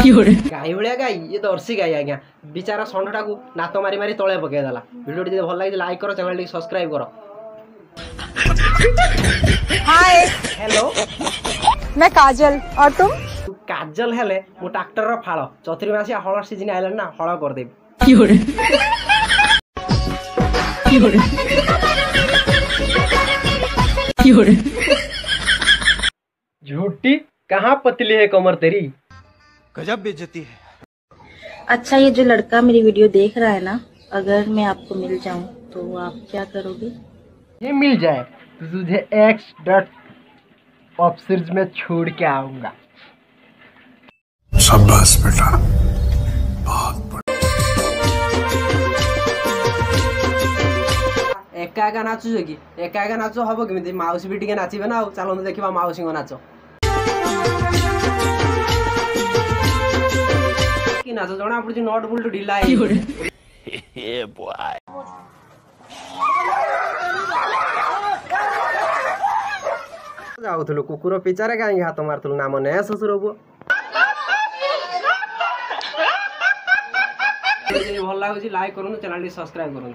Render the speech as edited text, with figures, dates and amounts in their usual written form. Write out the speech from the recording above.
गाई भाया गाई ये दर्शी गाई आज्ञा बिचारा षंढटा को नात मारी मारी तले पकईदेला। वीडियो टी भल लगे लाइक करो, चैनल सब्सक्राइब करो। हाय हेलो, मैं काजल और तुम? तू काजल हेले मु ट्रैक्टर फाड़ चतुरी मासिया हल सीजन आइलानी ना हल करदेवी। झूठी कहाँ पतली है कमर तेरी, गजब बेइज्जती है। अच्छा, ये जो लड़का मेरी वीडियो देख रहा है ना, अगर मैं आपको मिल जाऊं तो आप क्या करोगे? ये मिल जाए तो तुझे X.ऑफ में छोड़ के आऊंगा। शाबाश बेटा, बहुत बढ़िया। एका एका नाचुच कि एका एका नाच हम केमी माउसी भी टे नाचे ना। चलो देखा माउसी नाच कि नाच जना पड़ी नट बुल्ट ढिला जाऊलु कुकुर पिचारे कहीं हाथ मारूलु नाम ने शशुर को भल लगुच लाइक करूँ, चैनल सब्सक्राइब करूँ।